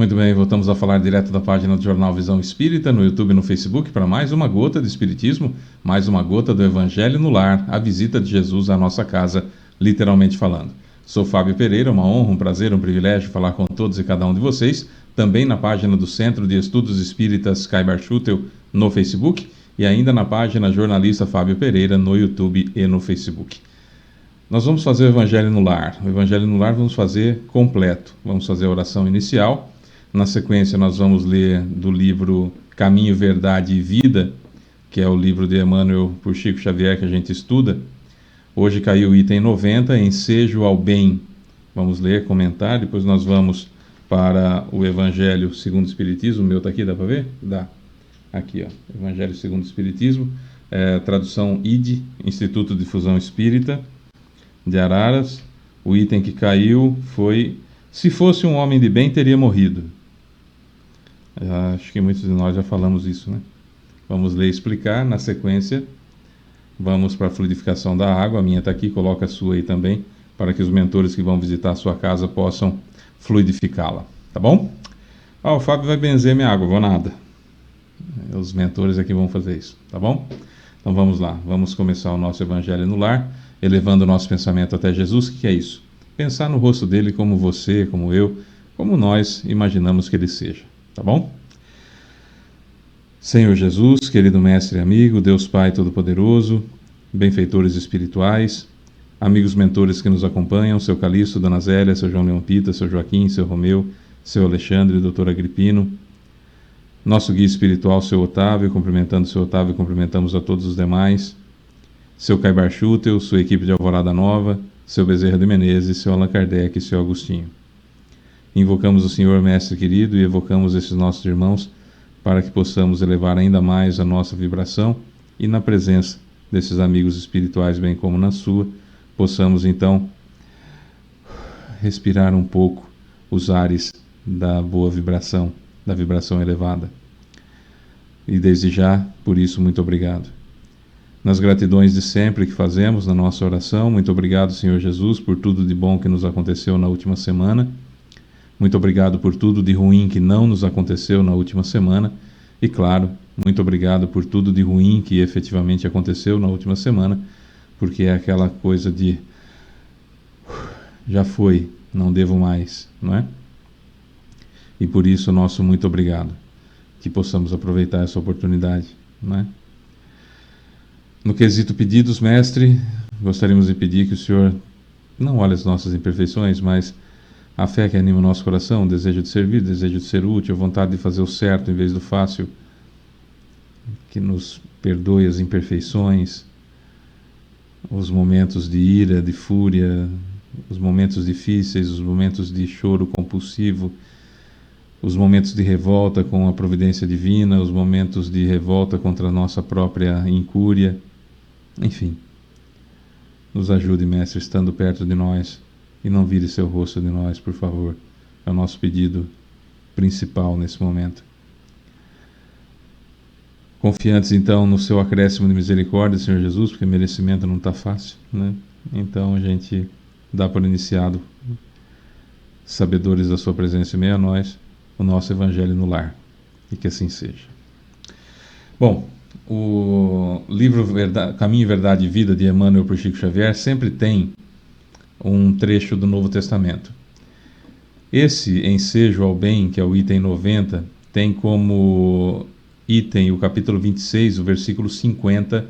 Muito bem, voltamos a falar direto da página do Jornal Visão Espírita, no YouTube e no Facebook, para mais uma gota de Espiritismo, mais uma gota do Evangelho no Lar, a visita de Jesus à nossa casa, literalmente falando. Sou Fábio Pereira, uma honra, um prazer, um privilégio falar com todos e cada um de vocês, também na página do Centro de Estudos Espíritas Caibar Schutel no Facebook e ainda na página Jornalista Fábio Pereira no YouTube e no Facebook. Nós vamos fazer o Evangelho no Lar. O Evangelho no Lar vamos fazer completo. Vamos fazer a oração inicial. Na sequência, nós vamos ler do livro Caminho, Verdade e Vida, que é o livro de Emmanuel por Chico Xavier que a gente estuda. Hoje caiu o item 90, Ensejo ao Bem. Vamos ler, comentar, depois nós vamos para o Evangelho segundo o Espiritismo. O meu está aqui, dá para ver? Dá. Aqui, ó, Evangelho segundo o Espiritismo, tradução ID, Instituto de Difusão Espírita, de Araras. O item que caiu foi: se fosse um homem de bem, teria morrido. Acho que muitos de nós já falamos isso, né? Vamos ler e explicar. Na sequência, vamos para a fluidificação da água. A minha está aqui, coloca a sua aí também, para que os mentores que vão visitar a sua casa possam fluidificá-la. Tá bom? O Fábio vai benzer minha água, vou nada. Os mentores aqui vão fazer isso, tá bom? Então vamos lá, vamos começar o nosso Evangelho no Lar, elevando o nosso pensamento até Jesus. O que é isso? Pensar no rosto dele como você, como eu, como nós imaginamos que ele seja, tá bom? Senhor Jesus, querido Mestre e amigo, Deus Pai Todo-Poderoso, benfeitores espirituais, amigos mentores que nos acompanham, seu Calixto, Dona Zélia, seu João Leão Pita, seu Joaquim, seu Romeu, seu Alexandre, doutor Agripino, nosso guia espiritual, seu Otávio, cumprimentando seu Otávio, cumprimentamos a todos os demais, seu Caibar Schutel, sua equipe de Alvorada Nova, seu Bezerra de Menezes, seu Allan Kardec e seu Agostinho. Invocamos o Senhor, Mestre querido, e evocamos esses nossos irmãos para que possamos elevar ainda mais a nossa vibração e, na presença desses amigos espirituais, bem como na sua, possamos então respirar um pouco os ares da boa vibração, da vibração elevada. E desde já, por isso, muito obrigado. Nas gratidões de sempre que fazemos na nossa oração, muito obrigado, Senhor Jesus, por tudo de bom que nos aconteceu na última semana. Muito obrigado por tudo de ruim que não nos aconteceu na última semana. E, claro, muito obrigado por tudo de ruim que efetivamente aconteceu na última semana, porque é aquela coisa de já foi, não devo mais, não é? E por isso, nosso muito obrigado. Que possamos aproveitar essa oportunidade, não é? No quesito pedidos, Mestre, gostaríamos de pedir que o Senhor não olhe as nossas imperfeições, mas a fé que anima o nosso coração, o desejo de servir, o desejo de ser útil, a vontade de fazer o certo em vez do fácil, que nos perdoe as imperfeições, os momentos de ira, de fúria, os momentos difíceis, os momentos de choro compulsivo, os momentos de revolta com a providência divina, os momentos de revolta contra a nossa própria incúria. Enfim, nos ajude, Mestre, estando perto de nós, e não vire seu rosto de nós, por favor. É o nosso pedido principal nesse momento. Confiantes, então, no seu acréscimo de misericórdia, Senhor Jesus, porque merecimento não está fácil, né? Então a gente dá por iniciado, sabedores da sua presença em meio a nós, o nosso Evangelho no Lar. E que assim seja. Bom, o livro Caminho, Verdade e Vida, de Emmanuel por Chico Xavier, sempre tem um trecho do Novo Testamento. Esse Ensejo ao Bem, que é o item 90, tem como item o capítulo 26, o versículo 50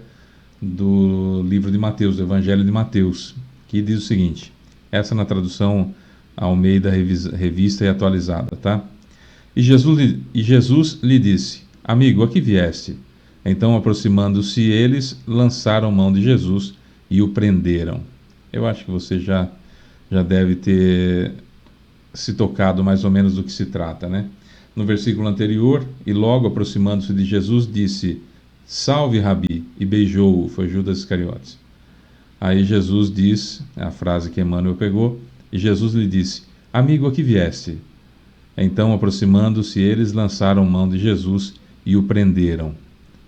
do livro de Mateus, do Evangelho de Mateus, que diz o seguinte, essa na tradução Almeida Revista e Atualizada, tá? E Jesus lhe disse, amigo, a que vieste? Então, aproximando-se eles, lançaram mão de Jesus e o prenderam. Eu acho que você já deve ter se tocado mais ou menos do que se trata, né? No versículo anterior, e logo aproximando-se de Jesus, disse, salve, Rabi, e beijou-o, foi Judas Iscariotes. Aí Jesus diz, a frase que Emmanuel pegou, e Jesus lhe disse, amigo, a que vieste? Então, aproximando-se eles, lançaram mão de Jesus e o prenderam.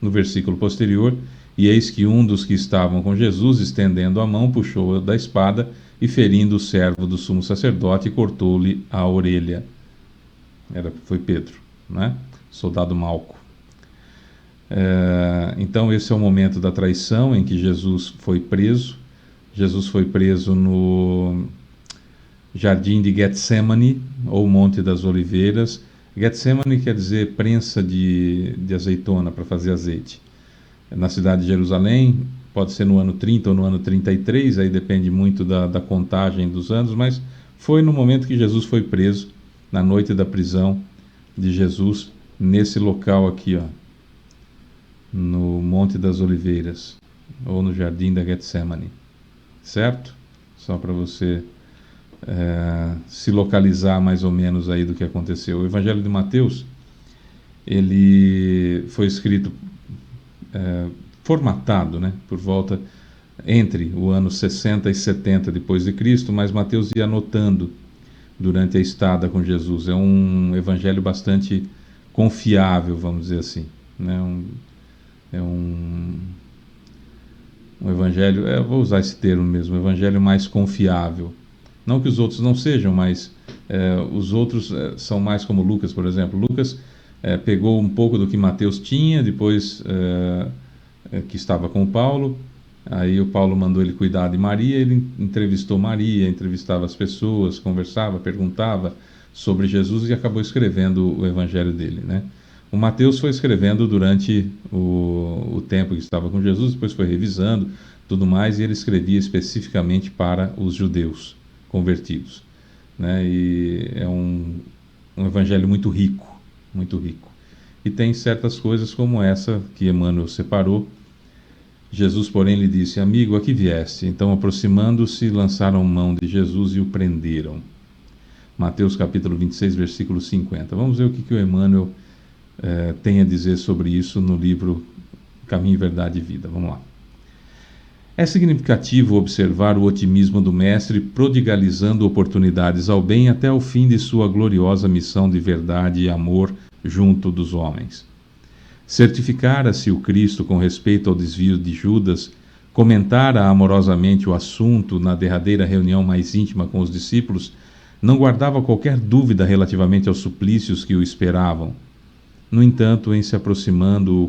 No versículo posterior, e eis que um dos que estavam com Jesus, estendendo a mão, puxou-o da espada e, ferindo o servo do sumo sacerdote, cortou-lhe a orelha. Foi Pedro, né? Soldado Malco. Então esse é o momento da traição em que Jesus foi preso. Jesus foi preso no Jardim de Getsemane, ou Monte das Oliveiras. Getsemane quer dizer prensa de azeitona para fazer azeite. Na cidade de Jerusalém, pode ser no ano 30 ou no ano 33, aí depende muito da contagem dos anos, mas foi no momento que Jesus foi preso, na noite da prisão de Jesus, nesse local aqui, ó, no Monte das Oliveiras, ou no Jardim da Getsemane, certo? Só para você se localizar mais ou menos aí do que aconteceu. O Evangelho de Mateus, ele foi escrito, formatado, né, por volta entre o ano 60 e 70 depois de Cristo, mas Mateus ia anotando durante a estada com Jesus. É um evangelho bastante confiável, vamos dizer assim, né? Um evangelho, vou usar esse termo mesmo, um evangelho mais confiável. Não que os outros não sejam, mas os outros são mais como Lucas, por exemplo. Lucas pegou um pouco do que Mateus tinha, depois que estava com o Paulo. Aí o Paulo mandou ele cuidar de Maria, ele entrevistou Maria, entrevistava as pessoas, conversava, perguntava sobre Jesus e acabou escrevendo o evangelho dele, né? O Mateus foi escrevendo durante o tempo que estava com Jesus, depois foi revisando tudo mais, e ele escrevia especificamente para os judeus convertidos, né? E é um evangelho muito rico, muito rico. E tem certas coisas como essa que Emmanuel separou. Jesus, porém, lhe disse: amigo, a que vieste? Então, aproximando-se, lançaram mão de Jesus e o prenderam. Mateus capítulo 26, versículo 50. Vamos ver o que o Emmanuel tem a dizer sobre isso no livro Caminho, Verdade e Vida. Vamos lá. É significativo observar o otimismo do Mestre prodigalizando oportunidades ao bem até o fim de sua gloriosa missão de verdade e amor junto dos homens. Certificara-se o Cristo com respeito ao desvio de Judas, comentara amorosamente o assunto na derradeira reunião mais íntima com os discípulos, não guardava qualquer dúvida relativamente aos suplícios que o esperavam. No entanto, em se aproximando, o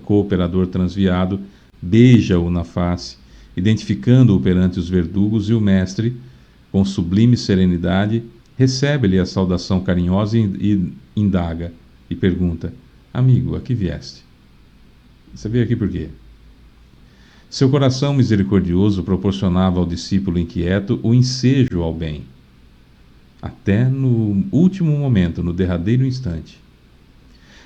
cooperador transviado beija-o na face, identificando-o perante os verdugos, e o mestre, com sublime serenidade, recebe-lhe a saudação carinhosa e indaga, e pergunta: amigo, a que vieste? Você veio aqui por quê? Seu coração misericordioso proporcionava ao discípulo inquieto o ensejo ao bem, até no último momento, no derradeiro instante.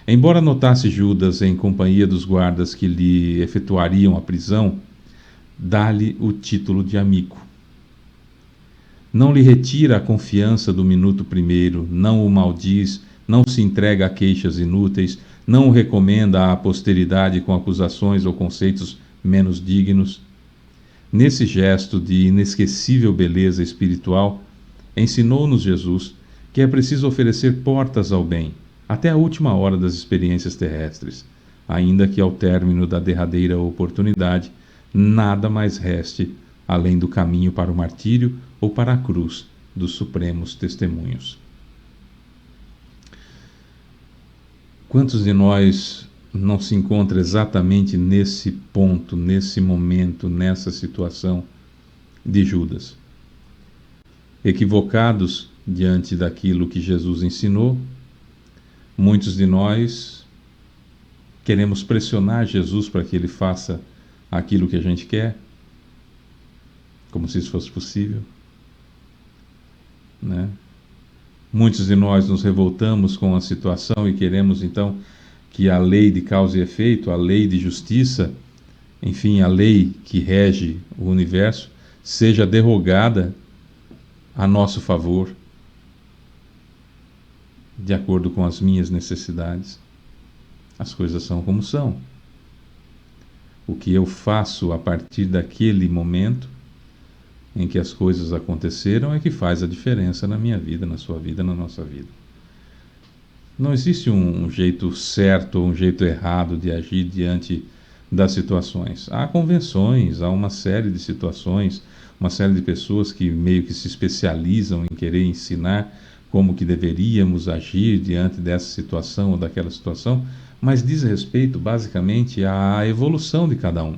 Embora notasse Judas em companhia dos guardas que lhe efetuariam a prisão, dá-lhe o título de amigo. Não lhe retira a confiança do minuto primeiro, não o maldiz, não se entrega a queixas inúteis, não o recomenda à posteridade com acusações ou conceitos menos dignos. Nesse gesto de inesquecível beleza espiritual, ensinou-nos Jesus que é preciso oferecer portas ao bem, até a última hora das experiências terrestres, ainda que ao término da derradeira oportunidade nada mais reste além do caminho para o martírio ou para a cruz dos supremos testemunhos. Quantos de nós não se encontra exatamente nesse ponto, nesse momento, nessa situação de Judas? Equivocados diante daquilo que Jesus ensinou, muitos de nós queremos pressionar Jesus para que ele faça aquilo que a gente quer, como se isso fosse possível, né? Muitos de nós nos revoltamos com a situação e queremos então que a lei de causa e efeito, a lei de justiça, enfim, a lei que rege o universo, seja derrogada a nosso favor, de acordo com as minhas necessidades. As coisas são como são. O que eu faço a partir daquele momento em que as coisas aconteceram é que faz a diferença na minha vida, na sua vida, na nossa vida. Não existe um jeito certo ou um jeito errado de agir diante das situações. Há convenções, há uma série de situações, uma série de pessoas que meio que se especializam em querer ensinar como que deveríamos agir diante dessa situação ou daquela situação, mas diz respeito basicamente à evolução de cada um.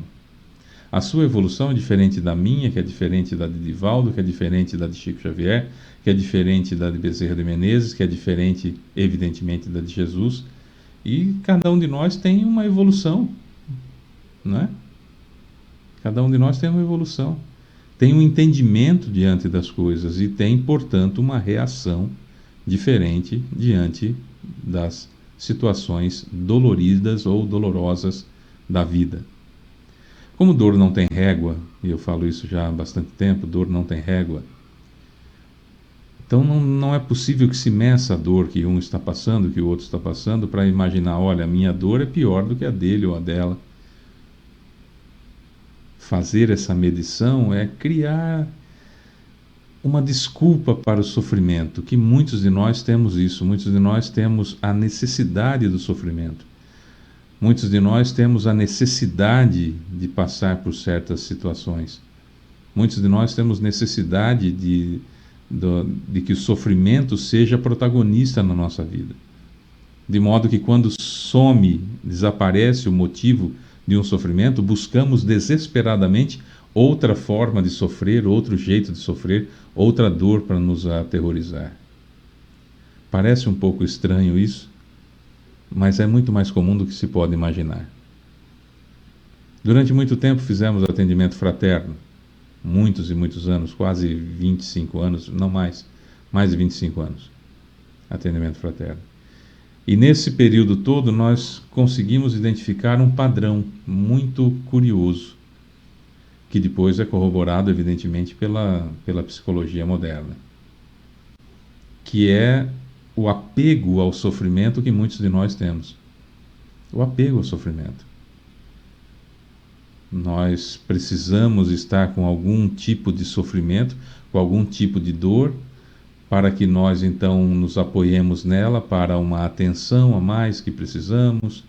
A sua evolução é diferente da minha, que é diferente da de Divaldo, que é diferente da de Chico Xavier, que é diferente da de Bezerra de Menezes, que é diferente, evidentemente, da de Jesus. E cada um de nós tem uma evolução, não é? Cada um de nós tem uma evolução, tem um entendimento diante das coisas e tem, portanto, uma reação diferente diante das situações doloridas ou dolorosas da vida. Como dor não tem régua, e eu falo isso já há bastante tempo, dor não tem régua, então não é possível que se meça a dor que um está passando, que o outro está passando, para imaginar, olha, a minha dor é pior do que a dele ou a dela. Fazer essa medição é criar uma desculpa para o sofrimento, que muitos de nós temos isso, muitos de nós temos a necessidade do sofrimento. Muitos de nós temos a necessidade de passar por certas situações. Muitos de nós temos necessidade de que o sofrimento seja protagonista na nossa vida. De modo que quando some, desaparece o motivo de um sofrimento, buscamos desesperadamente outra forma de sofrer, outro jeito de sofrer, outra dor para nos aterrorizar. Parece um pouco estranho isso, mas é muito mais comum do que se pode imaginar. Durante muito tempo fizemos atendimento fraterno, muitos e muitos anos, quase 25 anos, não mais de 25 anos, atendimento fraterno. E nesse período todo nós conseguimos identificar um padrão muito curioso, que depois é corroborado, evidentemente, pela psicologia moderna, que é o apego ao sofrimento que muitos de nós temos. O apego ao sofrimento. Nós precisamos estar com algum tipo de sofrimento, com algum tipo de dor, para que nós então nos apoiemos nela para uma atenção a mais que precisamos,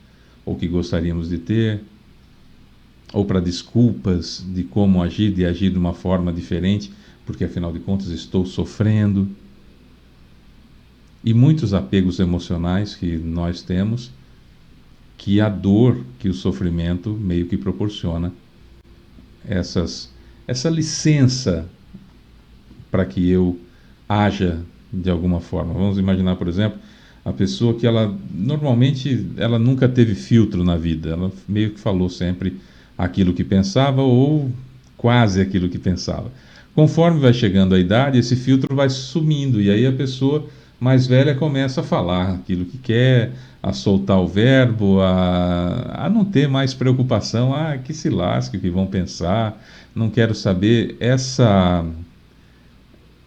ou que gostaríamos de ter, ou para desculpas de como agir, de agir de uma forma diferente, porque afinal de contas estou sofrendo. E muitos apegos emocionais que nós temos, que a dor, que o sofrimento meio que proporciona essa licença para que eu haja de alguma forma. Vamos imaginar, por exemplo, a pessoa que ela normalmente ela nunca teve filtro na vida, ela meio que falou sempre aquilo que pensava ou quase aquilo que pensava. Conforme vai chegando a idade, esse filtro vai sumindo e aí a pessoa mais velha começa a falar aquilo que quer, a soltar o verbo, a não ter mais preocupação, que se lasque, o que vão pensar, não quero saber.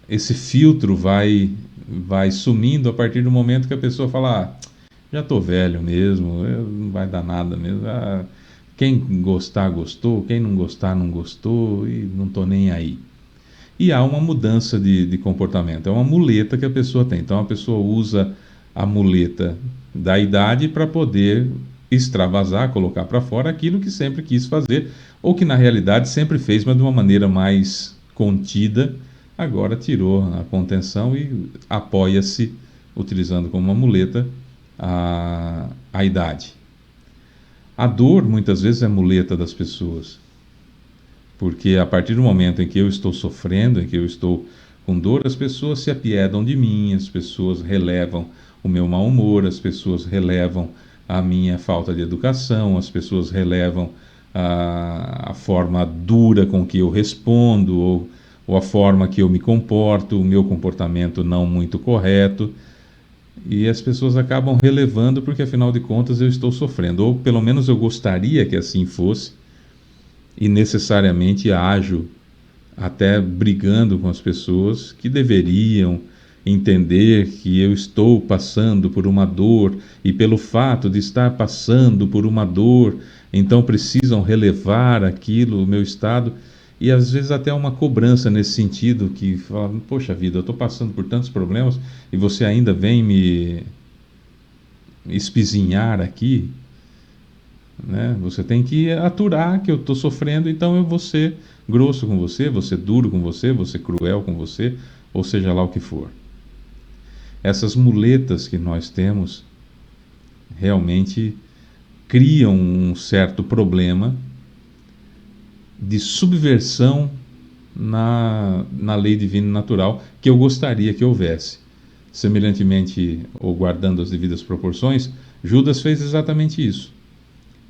Esse filtro vai sumindo a partir do momento que a pessoa fala, já estou velho mesmo, não vai dar nada mesmo, quem gostar, gostou, quem não gostar, não gostou, e não estou nem aí. E há uma mudança de comportamento, é uma muleta que a pessoa tem. Então a pessoa usa a muleta da idade para poder extravasar, colocar para fora aquilo que sempre quis fazer, ou que na realidade sempre fez, mas de uma maneira mais contida. Agora tirou a contenção e apoia-se, utilizando como uma muleta, a idade. A dor, muitas vezes, é muleta das pessoas. Porque a partir do momento em que eu estou sofrendo, em que eu estou com dor, as pessoas se apiedam de mim, as pessoas relevam o meu mau humor, as pessoas relevam a minha falta de educação, as pessoas relevam a forma dura com que eu respondo, ou a forma que eu me comporto, o meu comportamento não muito correto, e as pessoas acabam relevando porque afinal de contas eu estou sofrendo, ou pelo menos eu gostaria que assim fosse, e necessariamente ajo até brigando com as pessoas que deveriam entender que eu estou passando por uma dor, e pelo fato de estar passando por uma dor, então precisam relevar aquilo, o meu estado. E às vezes até uma cobrança nesse sentido, que fala, poxa vida, eu estou passando por tantos problemas e você ainda vem me espizinhar aqui, né? Você tem que aturar que eu estou sofrendo, então eu vou ser grosso com você, vou ser duro com você, vou ser cruel com você, ou seja lá o que for. essas muletas que nós temos realmente criam um certo problema de subversão na lei divina e natural que eu gostaria que houvesse. Semelhantemente, ou guardando as devidas proporções, Judas fez exatamente isso.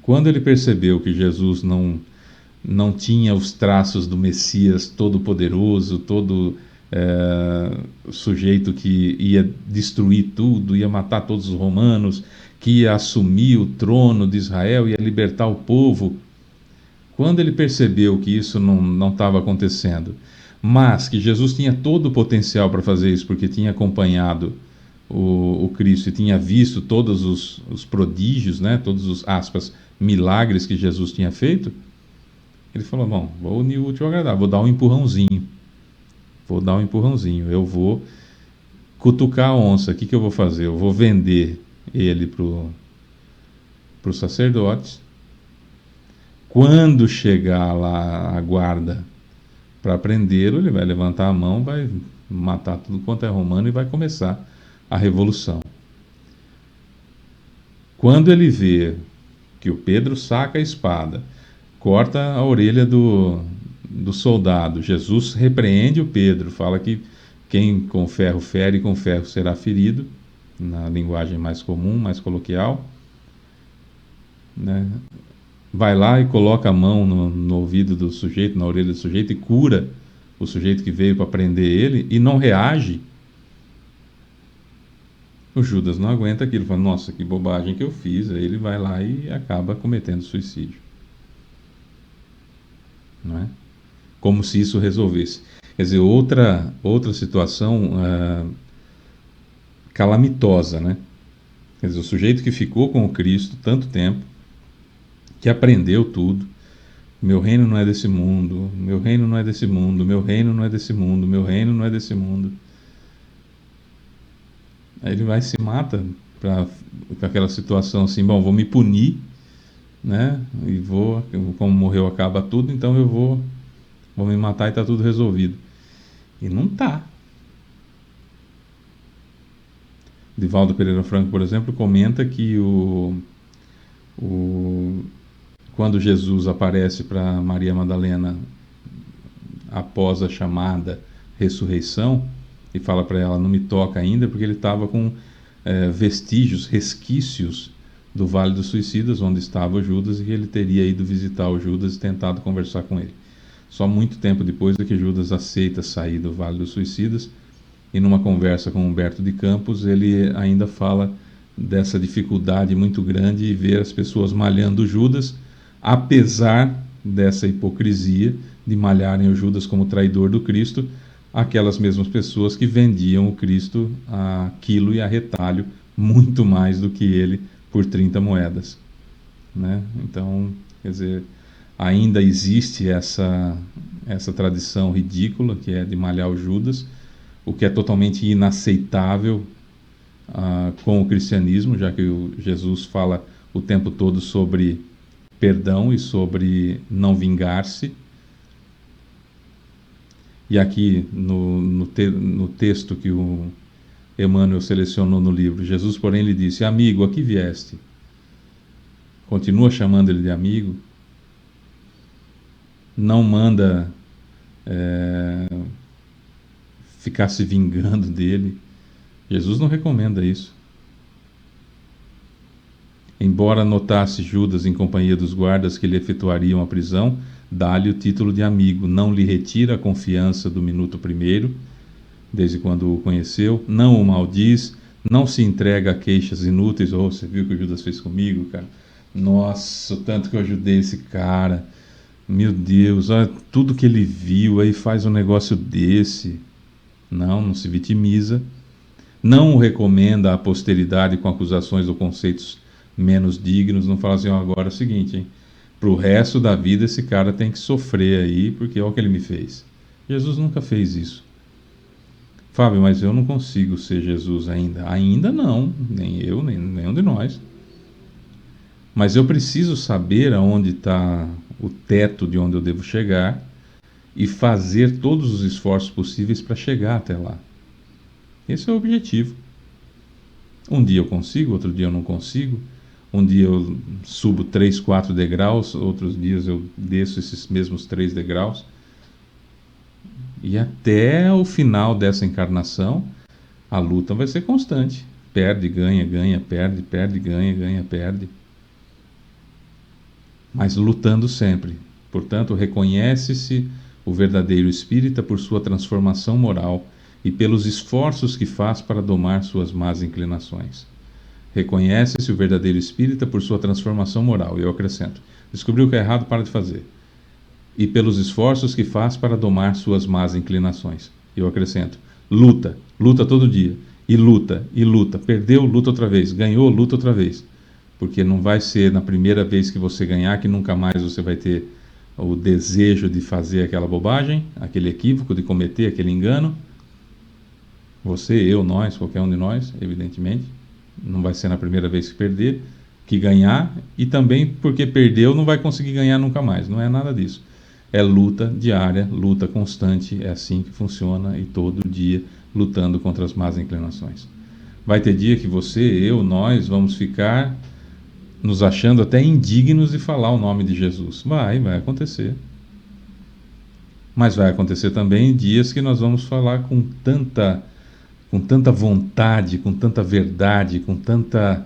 Quando ele percebeu que Jesus não tinha os traços do Messias todo-poderoso, todo sujeito que ia destruir tudo, ia matar todos os romanos, que ia assumir o trono de Israel, ia libertar o povo. Quando ele percebeu que isso não estava acontecendo, mas que Jesus tinha todo o potencial para fazer isso, porque tinha acompanhado o Cristo e tinha visto todos os prodígios, né, todos os, aspas, milagres que Jesus tinha feito, ele falou, bom, vou unir o útil ao agradável, vou dar um empurrãozinho, eu vou cutucar a onça. O que eu vou fazer? Eu vou vender ele para os sacerdotes. Quando chegar lá a guarda para prendê-lo, ele vai levantar a mão, vai matar tudo quanto é romano e vai começar a revolução. Quando ele vê que o Pedro saca a espada, corta a orelha do soldado, Jesus repreende o Pedro, fala que quem com ferro fere, com ferro será ferido, na linguagem mais comum, mais coloquial, né? Vai lá e coloca a mão no ouvido do sujeito, na orelha do sujeito, e cura o sujeito que veio para prender ele, e não reage. O Judas não aguenta aquilo, fala, nossa, que bobagem que eu fiz. Aí ele vai lá e acaba cometendo suicídio. Não é? Como se isso resolvesse. Quer dizer, outra situação calamitosa, né? Quer dizer, o sujeito que ficou com o Cristo tanto tempo, que aprendeu tudo, meu reino não é desse mundo, meu reino não é desse mundo, meu reino não é desse mundo, meu reino não é desse mundo. Aí ele vai e se mata para aquela situação assim, bom, vou me punir, né? E como morreu acaba tudo, então eu vou me matar e está tudo resolvido. E não está. Divaldo Pereira Franco, por exemplo, comenta que quando Jesus aparece para Maria Madalena após a chamada ressurreição e fala para ela, não me toca ainda, porque ele estava com vestígios, resquícios do Vale dos Suicidas, onde estava o Judas, e que ele teria ido visitar o Judas e tentado conversar com ele. Só muito tempo depois é que Judas aceita sair do Vale dos Suicidas, e numa conversa com Humberto de Campos, ele ainda fala dessa dificuldade muito grande de ver as pessoas malhando Judas, apesar dessa hipocrisia de malharem o Judas como traidor do Cristo, aquelas mesmas pessoas que vendiam o Cristo a quilo e a retalho, muito mais do que ele por 30 moedas. Né? Então, quer dizer, ainda existe essa tradição ridícula, que é de malhar o Judas, o que é totalmente inaceitável com o cristianismo, já que Jesus fala o tempo todo sobre perdão e sobre não vingar-se. E aqui no texto que o Emmanuel selecionou no livro, Jesus, porém, lhe disse, amigo, a que vieste? Continua chamando ele de amigo, não manda ficar se vingando dele. Jesus não recomenda isso. Embora notasse Judas em companhia dos guardas que lhe efetuariam a prisão, dá-lhe o título de amigo, não lhe retira a confiança do minuto primeiro, desde quando o conheceu, não o maldiz, não se entrega a queixas inúteis. Oh, você viu o que o Judas fez comigo, cara? Nossa, o tanto que eu ajudei esse cara. Meu Deus, olha tudo que ele viu, aí faz um negócio desse. Não se vitimiza. Não o recomenda à posteridade com acusações ou conceitos menos dignos. Não fala assim, agora é o seguinte, hein? Para o resto da vida esse cara tem que sofrer aí, porque olha o que ele me fez. Jesus nunca fez isso. Fábio, mas eu não consigo ser Jesus ainda. Ainda não, nem eu, nem nenhum de nós. Mas eu preciso saber aonde está o teto de onde eu devo chegar e fazer todos os esforços possíveis para chegar até lá. Esse é o objetivo. Um dia eu consigo, outro dia eu não consigo. Um dia eu subo 3, 4 degraus, outros dias eu desço esses mesmos 3 degraus. E até o final dessa encarnação, a luta vai ser constante. Perde, ganha, ganha, perde, perde, ganha, ganha, perde. Mas lutando sempre. Portanto, reconhece-se o verdadeiro espírita por sua transformação moral e pelos esforços que faz para domar suas más inclinações. Reconhece-se o verdadeiro espírita por sua transformação moral. E eu acrescento: descobriu o que é errado, para de fazer. E pelos esforços que faz para domar suas más inclinações. E eu acrescento: luta, luta todo dia. E luta, e luta. Perdeu, luta outra vez. Ganhou, luta outra vez. Porque não vai ser na primeira vez que você ganhar que nunca mais você vai ter o desejo de fazer aquela bobagem, aquele equívoco, de cometer aquele engano. Você, eu, nós, qualquer um de nós, evidentemente. Não vai ser na primeira vez que perder, que ganhar, e também porque perdeu não vai conseguir ganhar nunca mais. Não é nada disso. É luta diária, luta constante, é assim que funciona, e todo dia lutando contra as más inclinações. Vai ter dia que você, eu, nós vamos ficar nos achando até indignos de falar o nome de Jesus. Vai acontecer. Mas vai acontecer também dias que nós vamos falar com tanta vontade, com tanta verdade, com tanta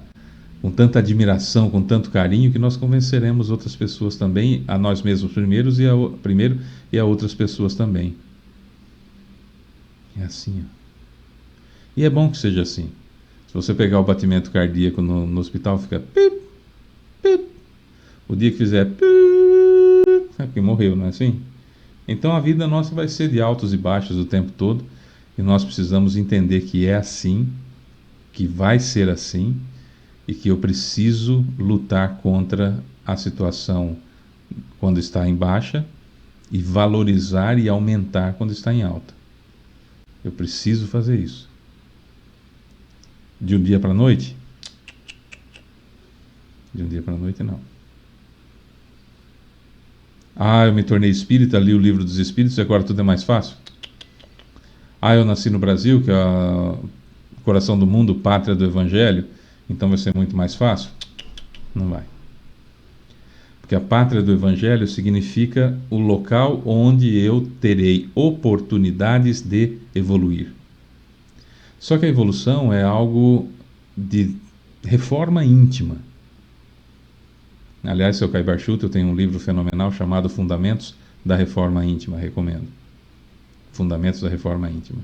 admiração, com tanto carinho, que nós convenceremos outras pessoas também, a nós mesmos primeiro e a outras pessoas também. É assim. E é bom que seja assim. Se você pegar o batimento cardíaco no hospital, fica pip, pip. O dia que fizer pip, é porque morreu, não é assim? Então a vida nossa vai ser de altos e baixos o tempo todo, e nós precisamos entender que é assim, que vai ser assim, e que eu preciso lutar contra a situação quando está em baixa e valorizar e aumentar quando está em alta. Eu preciso fazer isso. De um dia para a noite? De um dia para a noite, não. Eu me tornei espírita, li o livro dos espíritos e agora tudo é mais fácil? Eu nasci no Brasil, que é o coração do mundo, pátria do Evangelho, então vai ser muito mais fácil? Não vai. Porque a pátria do Evangelho significa o local onde eu terei oportunidades de evoluir. Só que a evolução é algo de reforma íntima. Aliás, seu Kai Barchuto, eu tenho um livro fenomenal chamado Fundamentos da Reforma Íntima, recomendo. Fundamentos da Reforma Íntima.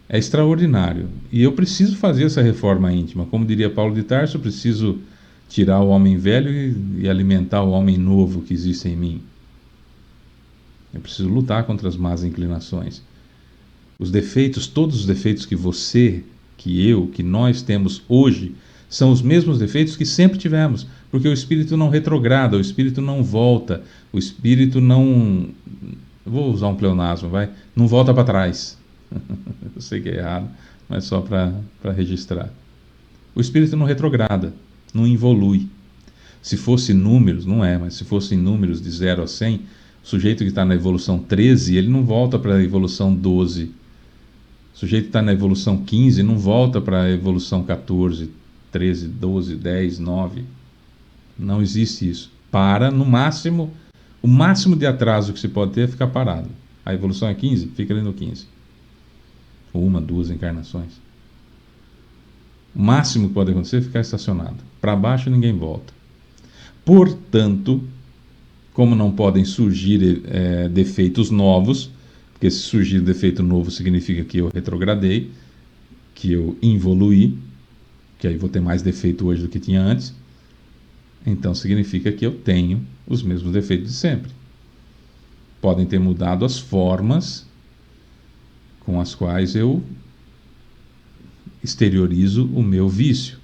É extraordinário. E eu preciso fazer essa reforma íntima. Como diria Paulo de Tarso, eu preciso tirar o homem velho e alimentar o homem novo que existe em mim. Eu preciso lutar contra as más inclinações. Os defeitos, todos os defeitos que você, que eu, que nós temos hoje, são os mesmos defeitos que sempre tivemos, porque o espírito não retrograda, o espírito não volta, o espírito não... Vou usar um pleonasmo, vai? Não volta para trás. Eu sei que é errado, mas só para registrar. O espírito não retrograda, não evolui. Se fosse números, não é, mas se fossem números de 0 a 100, o sujeito que está na evolução 13, ele não volta para a evolução 12. O sujeito que está na evolução 15 não volta para a evolução 14, 13, 12, 10, 9. Não existe isso. Para, no máximo, o máximo de atraso que se pode ter é ficar parado. A evolução é 15, fica ali no 15. Ou 1, 2 encarnações. O máximo que pode acontecer é ficar estacionado. Para baixo ninguém volta. Portanto, como não podem surgir defeitos novos, porque se surgir defeito novo significa que eu retrogradei, que eu evoluí, que aí vou ter mais defeito hoje do que tinha antes, então significa que eu tenho os mesmos defeitos de sempre. Podem ter mudado as formas com as quais eu exteriorizo o meu vício.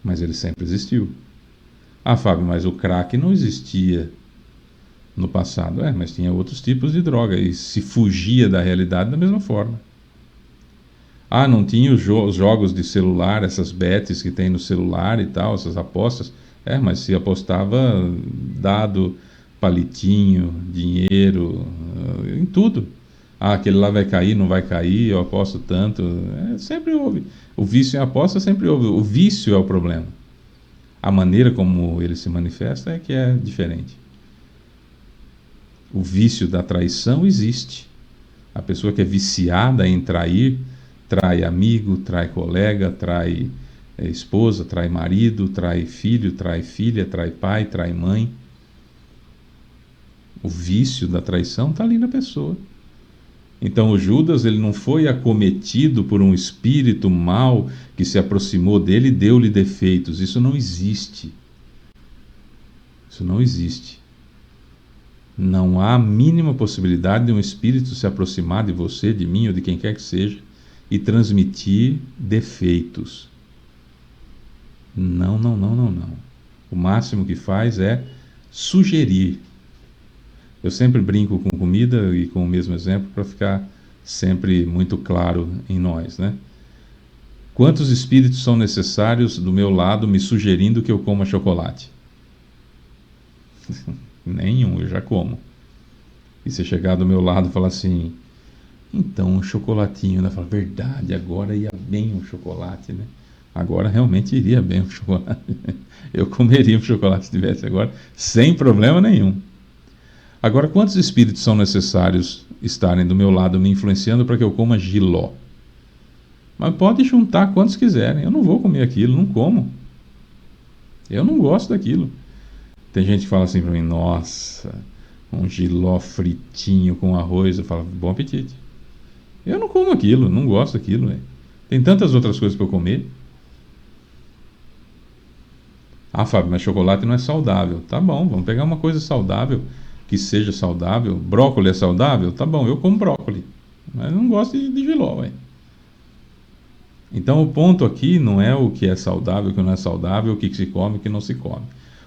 Mas ele sempre existiu. Fábio, mas o crack não existia no passado. Mas tinha outros tipos de droga e se fugia da realidade da mesma forma. Não tinha os jogos de celular, essas bets que tem no celular e tal, essas apostas. Mas se apostava dado, palitinho, dinheiro, em tudo. aquele lá vai cair, não vai cair, eu aposto tanto. Sempre houve. O vício em aposta sempre houve. O vício é o problema. A maneira como ele se manifesta é que é diferente. O vício da traição existe. A pessoa que é viciada em trair, trai amigo, trai colega, trai esposa, trai marido, trai filho, trai filha, trai pai, trai mãe. O vício da traição está ali na pessoa. Então o Judas, ele não foi acometido por um espírito mau que se aproximou dele e deu-lhe defeitos. Isso não existe. Isso não existe. Não há a mínima possibilidade de um espírito se aproximar de você, de mim ou de quem quer que seja e transmitir defeitos. Não, não, não, não, não. O máximo que faz é sugerir. Eu sempre brinco com comida e com o mesmo exemplo para ficar sempre muito claro em nós, né? Quantos espíritos são necessários do meu lado me sugerindo que eu coma chocolate? Nenhum, eu já como. E você chegar do meu lado e falar assim, então um chocolatinho, né? Fala, verdade, agora ia bem um chocolate, né? Agora realmente iria bem um chocolate. Eu comeria um chocolate se tivesse agora, sem problema nenhum. Agora, quantos espíritos são necessários estarem do meu lado me influenciando para que eu coma jiló? Mas pode juntar quantos quiserem. Eu não vou comer aquilo, não como. Eu não gosto daquilo. Tem gente que fala assim para mim, nossa, um jiló fritinho com arroz. Eu falo, bom apetite. Eu não como aquilo, não gosto daquilo. Véio. Tem tantas outras coisas para eu comer. Ah, Fábio, mas chocolate não é saudável. Tá bom, vamos pegar uma coisa saudável, que seja saudável. Brócolis é saudável? Tá bom, eu como brócolis. Mas eu não gosto de jiló, véio. Então o ponto aqui não é o que é saudável, o que não é saudável, o que se come, o que não se come.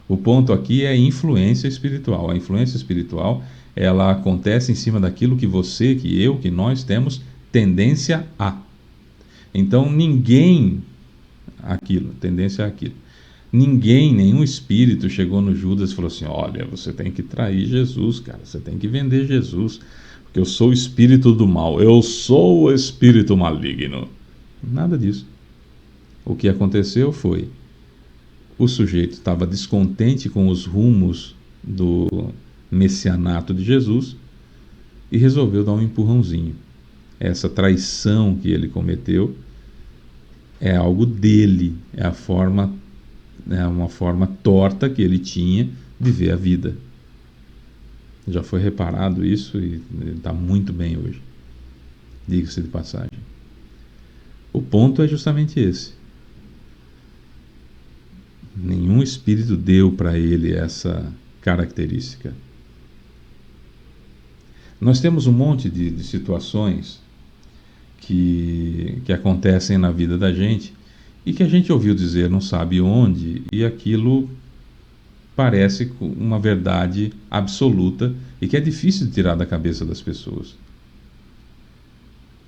O ponto aqui é a influência espiritual. A influência espiritual, ela acontece em cima daquilo que você, que eu, que nós temos tendência a. Então ninguém, tendência a aquilo. Ninguém, nenhum espírito chegou no Judas e falou assim, olha, você tem que trair Jesus, cara, você tem que vender Jesus, porque eu sou o espírito do mal, eu sou o espírito maligno. Nada disso. O que aconteceu foi, o sujeito estava descontente com os rumos do messianato de Jesus e resolveu dar um empurrãozinho. Essa traição que ele cometeu é algo dele, é uma forma torta que ele tinha de ver a vida. Já foi reparado isso e está muito bem hoje. Diga-se de passagem. O ponto é justamente esse. Nenhum espírito deu para ele essa característica. Nós temos um monte de situações que acontecem na vida da gente e que a gente ouviu dizer não sabe onde, e aquilo parece uma verdade absoluta e que é difícil de tirar da cabeça das pessoas.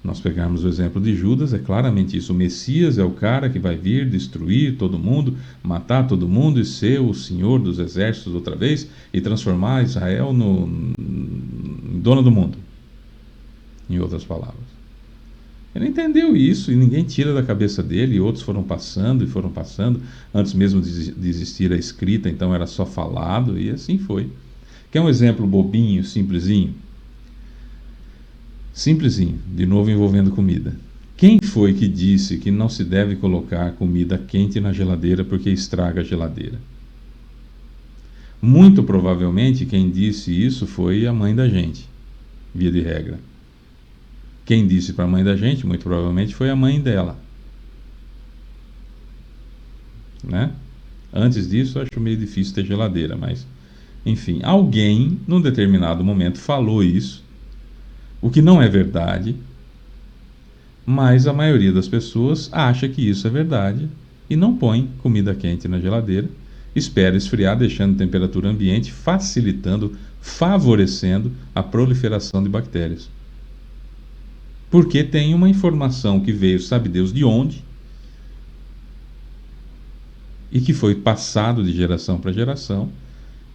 Nós pegarmos o exemplo de Judas, é claramente isso. O Messias é o cara que vai vir destruir todo mundo, matar todo mundo e ser o senhor dos exércitos outra vez e transformar Israel no dono do mundo. Em outras palavras. Ele entendeu isso e ninguém tira da cabeça dele, e outros foram passando e foram passando, antes mesmo de existir a escrita, então era só falado, e assim foi. Quer um exemplo bobinho, simplesinho? Simplesinho, de novo envolvendo comida. Quem foi que disse que não se deve colocar comida quente na geladeira porque estraga a geladeira? Muito provavelmente quem disse isso foi a mãe da gente, via de regra. Quem disse para a mãe da gente, muito provavelmente, foi a mãe dela. Né? Antes disso, acho meio difícil ter geladeira, mas... Enfim, alguém, num determinado momento, falou isso, o que não é verdade, mas a maioria das pessoas acha que isso é verdade e não põe comida quente na geladeira, espera esfriar, deixando temperatura ambiente, facilitando, favorecendo a proliferação de bactérias. Porque tem uma informação que veio, sabe Deus de onde, e que foi passado de geração para geração,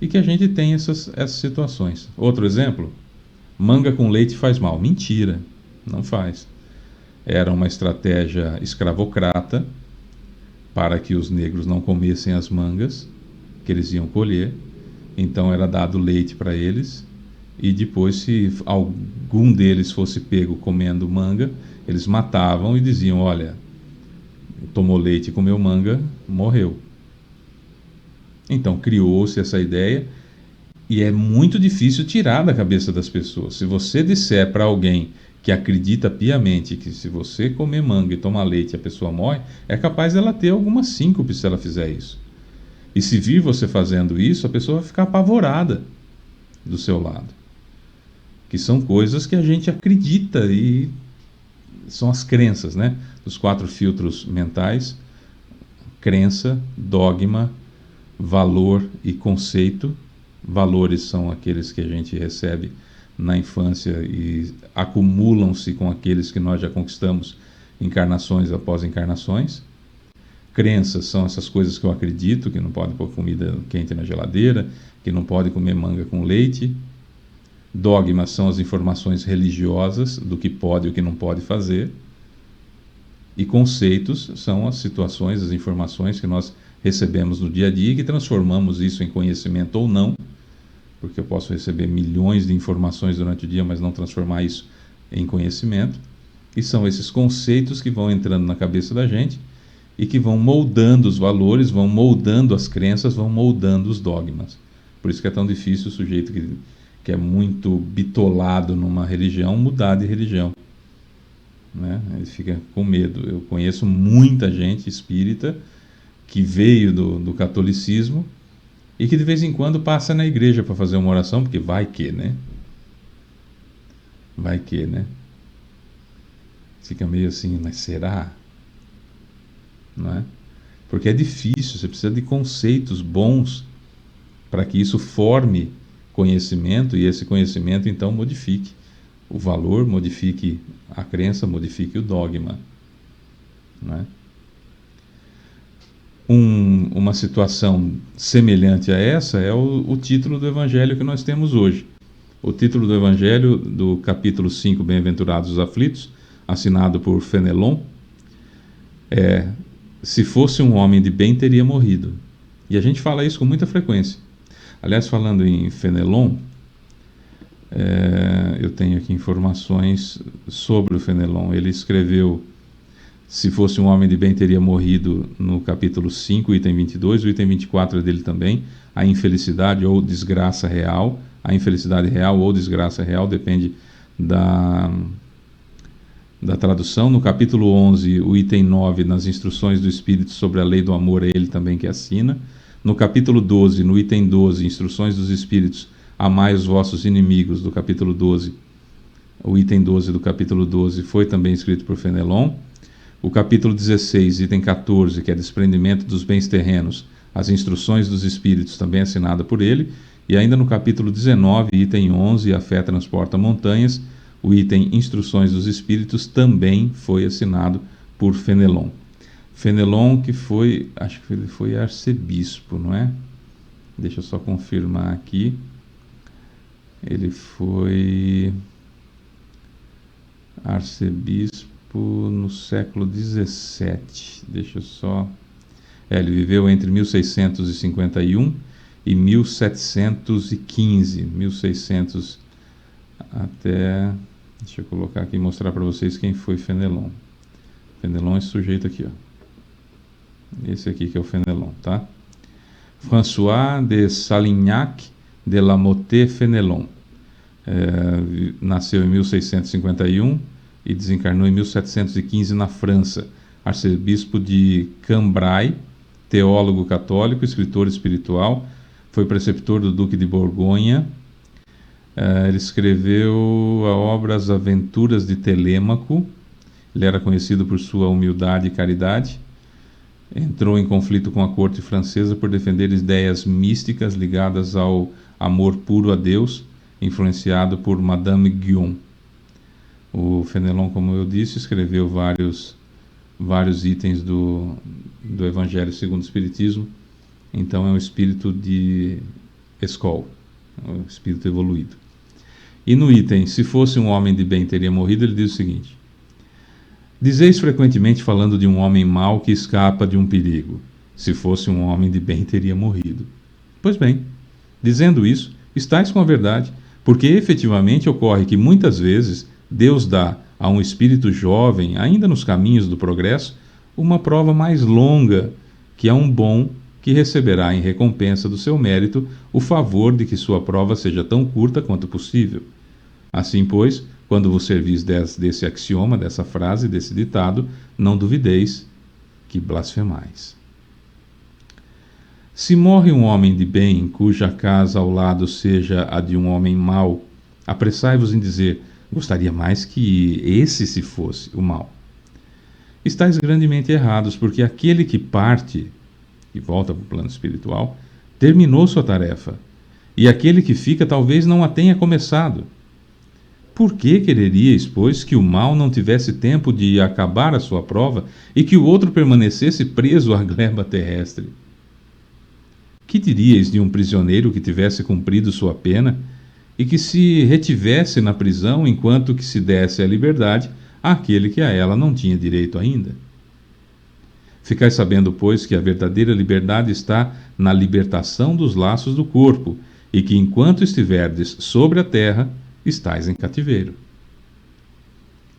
e que a gente tem essas situações. Outro exemplo, Manga com leite faz mal. Mentira, não faz. Era uma estratégia escravocrata para que os negros não comessem as mangas que eles iam colher. Então era dado leite para eles, e depois, se algum deles fosse pego comendo manga, eles matavam e diziam: olha, tomou leite e comeu manga, morreu. Então criou-se essa ideia, e é muito difícil tirar da cabeça das pessoas. Se você disser para alguém que acredita piamente que se você comer manga e tomar leite a pessoa morre, é capaz dela ter alguma síncope se ela fizer isso. E se vir você fazendo isso, a pessoa vai ficar apavorada do seu lado. Que são coisas que a gente acredita, e são as crenças, né? Os 4 filtros mentais: crença, dogma, valor e conceito. Valores são aqueles que a gente recebe na infância e acumulam-se com aqueles que nós já conquistamos encarnações após encarnações. Crenças são essas coisas que eu acredito, que não pode pôr comida quente na geladeira, que não pode comer manga com leite. Dogmas são as informações religiosas do que pode e o que não pode fazer. E conceitos são as situações, as informações que nós recebemos no dia a dia e que transformamos isso em conhecimento ou não, porque eu posso receber milhões de informações durante o dia, mas não transformar isso em conhecimento. E são esses conceitos que vão entrando na cabeça da gente e que vão moldando os valores, vão moldando as crenças, vão moldando os dogmas. Por isso que é tão difícil o sujeito que é muito bitolado numa religião mudar de religião, né? Ele fica com medo. Eu conheço muita gente espírita que veio do catolicismo e que de vez em quando passa na igreja para fazer uma oração, porque vai que, né? Vai que, né? Fica meio assim, mas será? Não é? Porque é difícil, você precisa de conceitos bons para que isso forme conhecimento, e esse conhecimento então modifique o valor, modifique a crença, modifique o dogma, né? Uma situação semelhante a essa é o título do evangelho que nós temos hoje. O título do evangelho do capítulo 5, Bem-aventurados os aflitos, assinado por Fenelon, é: se fosse um homem de bem, teria morrido. E a gente fala isso com muita frequência. Aliás, falando em Fenelon, eu tenho aqui informações sobre o Fenelon. Ele escreveu Se fosse um homem de bem, teria morrido, no capítulo 5, item 22. O item 24 é dele também: a infelicidade ou desgraça real. A infelicidade real ou desgraça real depende da tradução. No capítulo 11, o item 9, nas instruções do Espírito sobre a lei do amor, é ele também que assina. No capítulo 12, no item 12, instruções dos Espíritos, amai os vossos inimigos, do capítulo 12, o item 12 do capítulo 12 foi também escrito por Fenelon. O capítulo 16, item 14, que é desprendimento dos bens terrenos, as instruções dos Espíritos, também assinada por ele. E ainda no capítulo 19, item 11, a fé transporta montanhas, o item instruções dos Espíritos também foi assinado por Fenelon. Fenelon, que foi, acho que ele foi arcebispo, não é? Deixa eu só confirmar aqui. Ele foi arcebispo no século XVII. Deixa eu só... ele viveu entre 1651 e 1715. 1600 até... Deixa eu colocar aqui e mostrar para vocês quem foi Fenelon. Fenelon é esse sujeito aqui, ó. Esse aqui que é o Fenelon, tá? François de Salignac de la Motte Fenelon. Nasceu em 1651 e desencarnou em 1715 na França. Arcebispo de Cambrai, teólogo católico, escritor espiritual, foi preceptor do Duque de Borgonha. Ele escreveu a obra As Aventuras de Telêmaco. Ele era conhecido por sua humildade e caridade. Entrou em conflito com a corte francesa por defender ideias místicas ligadas ao amor puro a Deus, influenciado por Madame Guyon. O Fenelon, como eu disse, escreveu vários itens do Evangelho segundo o Espiritismo. Então é um espírito de escola, um espírito evoluído. E no item, se fosse um homem de bem teria morrido, ele diz o seguinte: dizeis frequentemente falando de um homem mau que escapa de um perigo. Se fosse um homem de bem teria morrido. Pois bem, dizendo isso, estáis com a verdade, porque efetivamente ocorre que muitas vezes Deus dá a um espírito jovem, ainda nos caminhos do progresso, uma prova mais longa que a um bom que receberá em recompensa do seu mérito o favor de que sua prova seja tão curta quanto possível. Assim, pois, quando vos servis desse axioma, dessa frase, desse ditado, não duvideis que blasfemais. Se morre um homem de bem, cuja casa ao lado seja a de um homem mau, apressai-vos em dizer: gostaria mais que esse se fosse o mau. Estais grandemente errados, porque aquele que parte e volta para o plano espiritual terminou sua tarefa, e aquele que fica talvez não a tenha começado. Por que quereríeis, pois, que o mal não tivesse tempo de acabar a sua prova e que o outro permanecesse preso à gleba terrestre? Que diríeis de um prisioneiro que tivesse cumprido sua pena e que se retivesse na prisão enquanto que se desse a liberdade àquele que a ela não tinha direito ainda? Ficai sabendo, pois, que a verdadeira liberdade está na libertação dos laços do corpo, e que enquanto estiverdes sobre a terra, estais em cativeiro.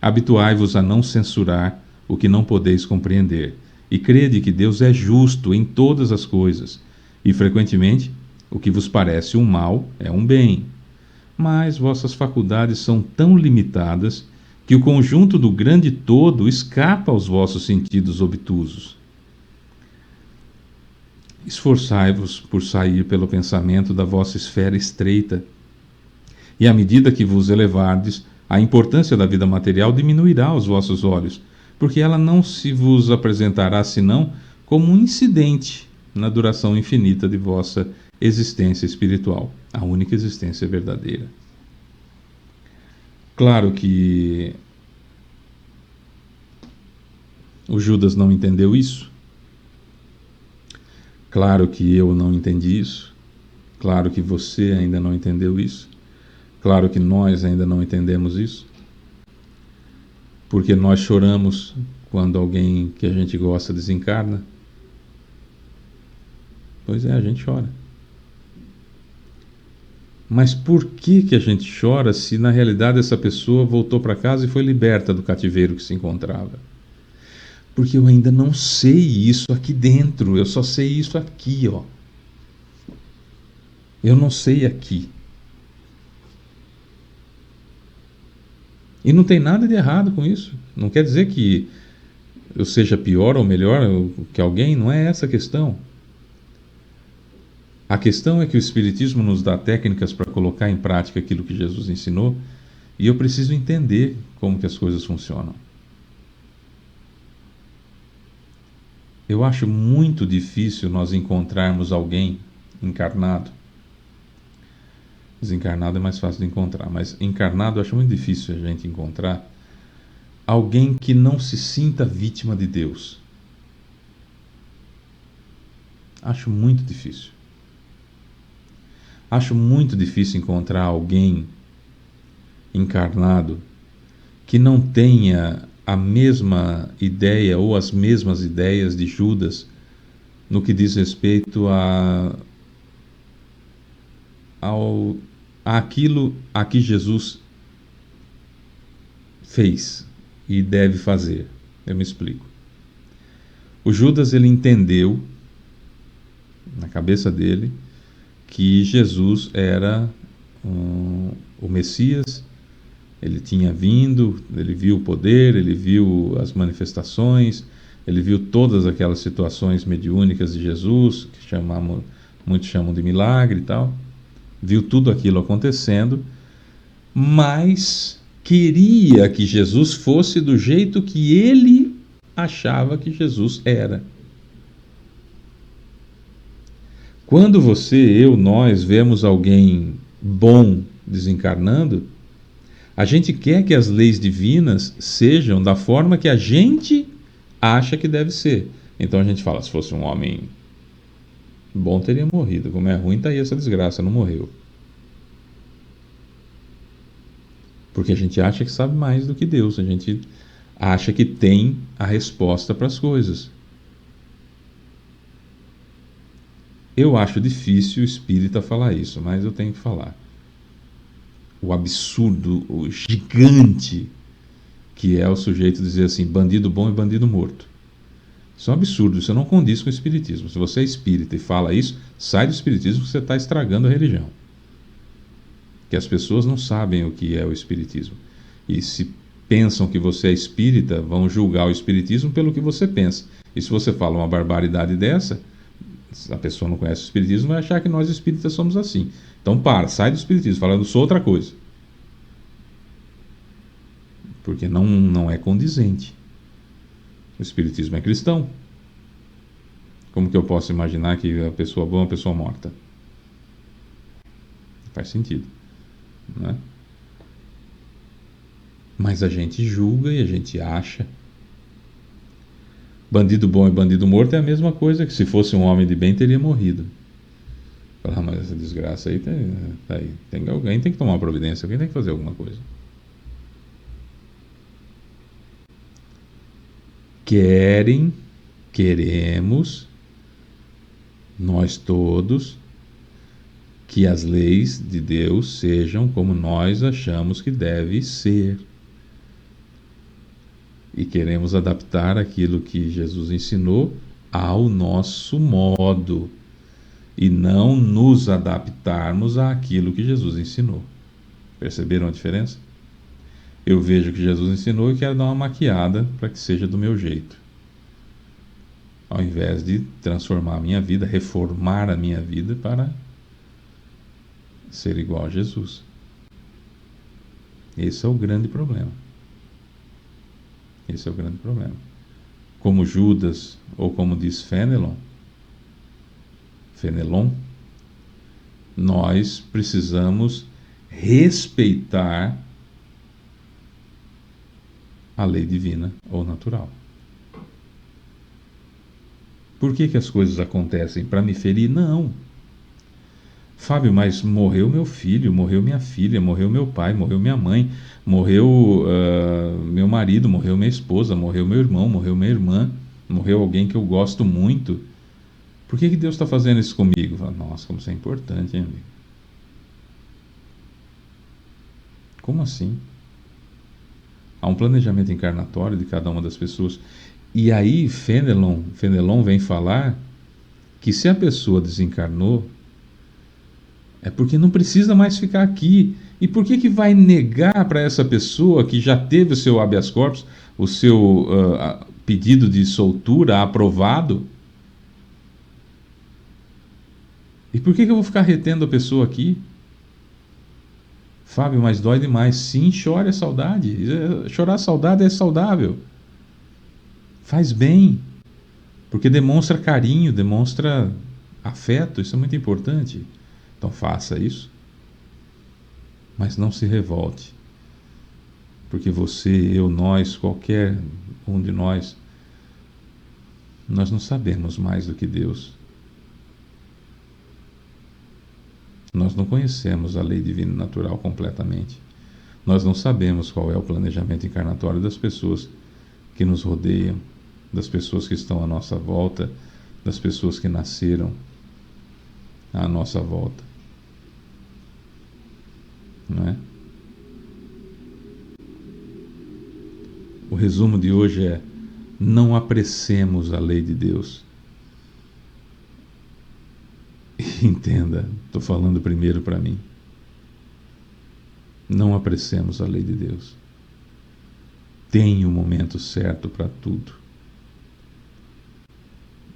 Habituai-vos a não censurar o que não podeis compreender, e crede que Deus é justo em todas as coisas, e frequentemente o que vos parece um mal é um bem. Mas vossas faculdades são tão limitadas que o conjunto do grande todo escapa aos vossos sentidos obtusos. Esforçai-vos por sair pelo pensamento da vossa esfera estreita, e à medida que vos elevardes, a importância da vida material diminuirá aos vossos olhos, porque ela não se vos apresentará senão como um incidente na duração infinita de vossa existência espiritual, a única existência verdadeira. Claro que o Judas não entendeu isso. Claro que eu não entendi isso. Claro que você ainda não entendeu isso. Claro que nós ainda não entendemos isso. Porque nós choramos quando alguém que a gente gosta desencarna. Pois é, a gente chora. Mas por que a gente chora se na realidade essa pessoa voltou para casa e foi liberta do cativeiro que se encontrava? Porque eu ainda não sei isso aqui dentro, eu só sei isso aqui, ó. Eu não sei aqui. E não tem nada de errado com isso. Não quer dizer que eu seja pior ou melhor que alguém, não é essa a questão. A questão é que o Espiritismo nos dá técnicas para colocar em prática aquilo que Jesus ensinou, e eu preciso entender como que as coisas funcionam. Eu acho muito difícil nós encontrarmos alguém encarnado. Desencarnado é mais fácil de encontrar, mas encarnado eu acho muito difícil a gente encontrar alguém que não se sinta vítima de Deus. Acho muito difícil. Acho muito difícil encontrar alguém encarnado que não tenha a mesma ideia ou as mesmas ideias de Judas no que diz respeito àquilo a que Jesus fez e deve fazer. Eu me explico. O Judas, ele entendeu na cabeça dele que Jesus era o Messias. Ele tinha vindo, ele viu o poder, ele viu as manifestações, ele viu todas aquelas situações mediúnicas de Jesus, que muitos chamam de milagre e tal. Viu tudo aquilo acontecendo, mas queria que Jesus fosse do jeito que ele achava que Jesus era. Quando você, eu, nós vemos alguém bom desencarnando, a gente quer que as leis divinas sejam da forma que a gente acha que deve ser. Então a gente fala, se fosse um homem bom teria morrido, como é ruim tá aí essa desgraça, não morreu. Porque a gente acha que sabe mais do que Deus, a gente acha que tem a resposta para as coisas. Eu acho difícil o espírita falar isso, mas eu tenho que falar. O absurdo, o gigante que é o sujeito dizer assim, bandido bom e bandido morto. Isso é um absurdo, isso não condiz com o espiritismo. Se você é espírita e fala isso, sai do espiritismo que você está estragando a religião. Que as pessoas não sabem o que é o espiritismo. E se pensam que você é espírita, vão julgar o espiritismo pelo que você pensa. E se você fala uma barbaridade dessa, se a pessoa não conhece o espiritismo, vai achar que nós espíritas somos assim. Então sai do espiritismo, falando sou outra coisa. Porque não é condizente. O espiritismo é cristão. Como que eu posso imaginar que a pessoa boa é uma pessoa morta? Não faz sentido, né? Mas a gente julga e a gente acha. Bandido bom e bandido morto é a mesma coisa que se fosse um homem de bem teria morrido. Falar, mas essa desgraça aí alguém tem que tomar uma providência, alguém tem que fazer alguma coisa. Queremos, nós todos, que as leis de Deus sejam como nós achamos que deve ser. E queremos adaptar aquilo que Jesus ensinou ao nosso modo. E não nos adaptarmos àquilo que Jesus ensinou. Perceberam a diferença? Eu vejo que Jesus ensinou e quero dar uma maquiada para que seja do meu jeito. Ao invés de transformar a minha vida, reformar a minha vida para ser igual a Jesus. Esse é o grande problema. Esse é o grande problema. Como Judas, ou como diz Fenelon, nós precisamos respeitar a lei divina ou natural. Por que as coisas acontecem? Para me ferir? Não. Fábio, mas morreu meu filho, morreu minha filha, morreu meu pai, morreu minha mãe, morreu meu marido, morreu minha esposa, morreu meu irmão, morreu minha irmã, morreu alguém que eu gosto muito. Por que Deus está fazendo isso comigo? Nossa, como isso é importante, hein, amigo? Como assim? Há um planejamento encarnatório de cada uma das pessoas. E aí Fenelon vem falar que se a pessoa desencarnou, é porque não precisa mais ficar aqui. E por que vai negar para essa pessoa que já teve o seu habeas corpus, o seu pedido de soltura aprovado? E por que eu vou ficar retendo a pessoa aqui? Fábio, mas dói demais. Sim, chore a saudade. Chorar a saudade é saudável. Faz bem. Porque demonstra carinho, demonstra afeto. Isso é muito importante. Então faça isso. Mas não se revolte. Porque você, eu, nós, qualquer um de nós não sabemos mais do que Deus. Nós não conhecemos a lei divina e natural completamente. Nós não sabemos qual é o planejamento encarnatório das pessoas que nos rodeiam, das pessoas que estão à nossa volta, das pessoas que nasceram à nossa volta. Não é? O resumo de hoje é: não apressemos a lei de Deus. Entenda, estou falando primeiro para mim. Não apressemos a lei de Deus. Tem o momento certo para tudo.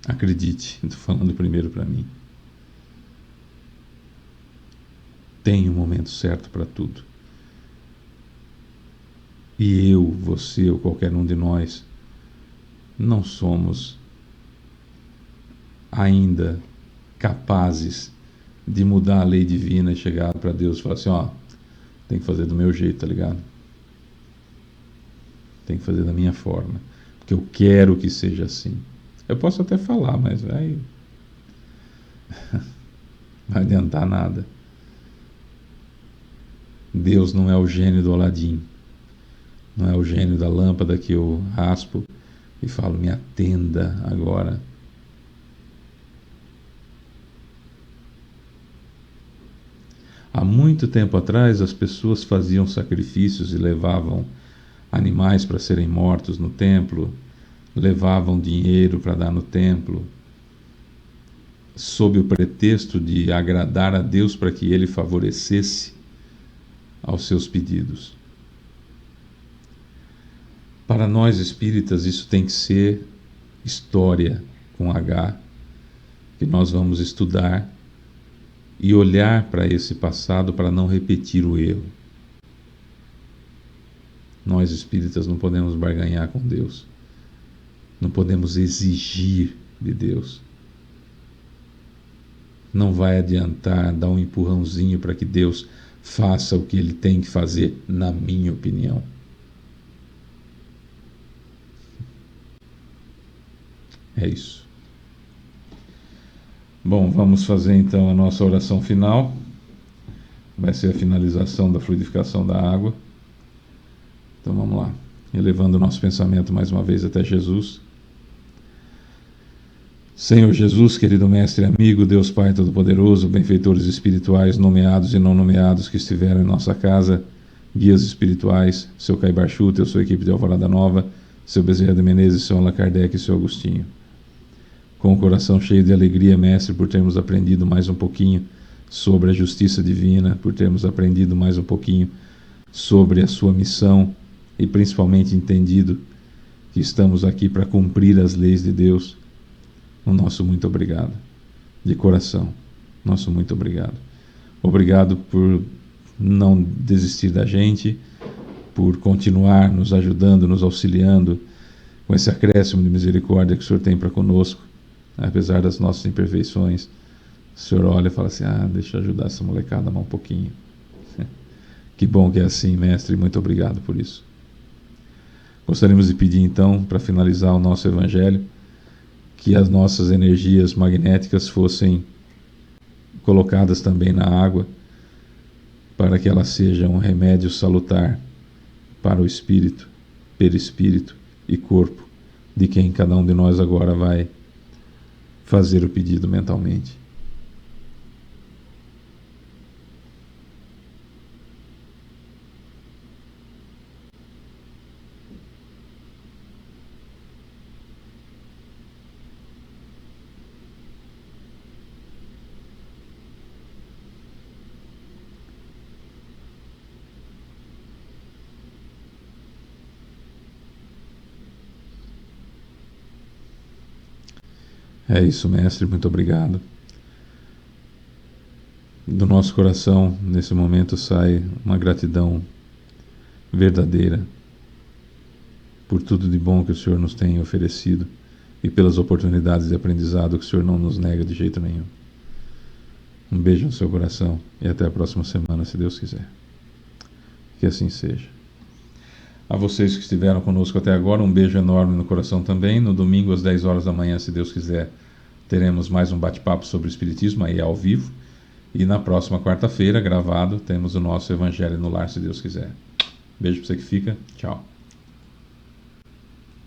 Acredite, estou falando primeiro para mim. Tem o momento certo para tudo. E eu, você ou qualquer um de nós não somos ainda capazes de mudar a lei divina e chegar para Deus e falar assim, ó, tem que fazer do meu jeito, tá ligado? Tem que fazer da minha forma, porque eu quero que seja assim. Eu posso até falar, mas vai adiantar nada. Deus não é o gênio do Aladim, não é o gênio da lâmpada que eu raspo e falo, me atenda agora. Há muito tempo atrás, as pessoas faziam sacrifícios e levavam animais para serem mortos no templo, levavam dinheiro para dar no templo, sob o pretexto de agradar a Deus para que Ele favorecesse aos seus pedidos. Para nós espíritas, isso tem que ser história com H, que nós vamos estudar e olhar para esse passado para não repetir o erro. Nós espíritas não podemos barganhar com Deus, não podemos exigir de Deus. Não vai adiantar dar um empurrãozinho para que Deus faça o que Ele tem que fazer, na minha opinião. É isso. Bom, vamos fazer então a nossa oração final. Vai ser a finalização da fluidificação da água. Então vamos lá. Elevando o nosso pensamento mais uma vez até Jesus. Senhor Jesus, querido Mestre e amigo, Deus Pai Todo-Poderoso, benfeitores espirituais, nomeados e não nomeados que estiveram em nossa casa, guias espirituais, seu Caibar Chuta, sua equipe de Alvorada Nova, seu Bezerra de Menezes, seu Allan Kardec e seu Agostinho. Com o coração cheio de alegria, Mestre, por termos aprendido mais um pouquinho sobre a justiça divina, por termos aprendido mais um pouquinho sobre a sua missão e principalmente entendido que estamos aqui para cumprir as leis de Deus. O nosso muito obrigado, de coração, nosso muito obrigado. Obrigado por não desistir da gente, por continuar nos ajudando, nos auxiliando com esse acréscimo de misericórdia que o Senhor tem para conosco, apesar das nossas imperfeições. O Senhor olha e fala assim, deixa eu ajudar essa molecada mais um pouquinho. Que bom que é assim, Mestre, muito obrigado por isso. Gostaríamos de pedir então, para finalizar o nosso Evangelho, que as nossas energias magnéticas fossem colocadas também na água, para que ela seja um remédio salutar para o espírito, perispírito e corpo de quem cada um de nós agora vai fazer o pedido mentalmente. É isso, Mestre, muito obrigado. Do nosso coração, nesse momento, sai uma gratidão verdadeira por tudo de bom que o Senhor nos tem oferecido e pelas oportunidades de aprendizado que o Senhor não nos nega de jeito nenhum. Um beijo no seu coração e até a próxima semana, se Deus quiser. Que assim seja. A vocês que estiveram conosco até agora, um beijo enorme no coração também. No domingo, às 10 horas da manhã, se Deus quiser, teremos mais um bate-papo sobre o Espiritismo, aí ao vivo. E na próxima quarta-feira, gravado, temos o nosso Evangelho no Lar, se Deus quiser. Beijo para você que fica. Tchau.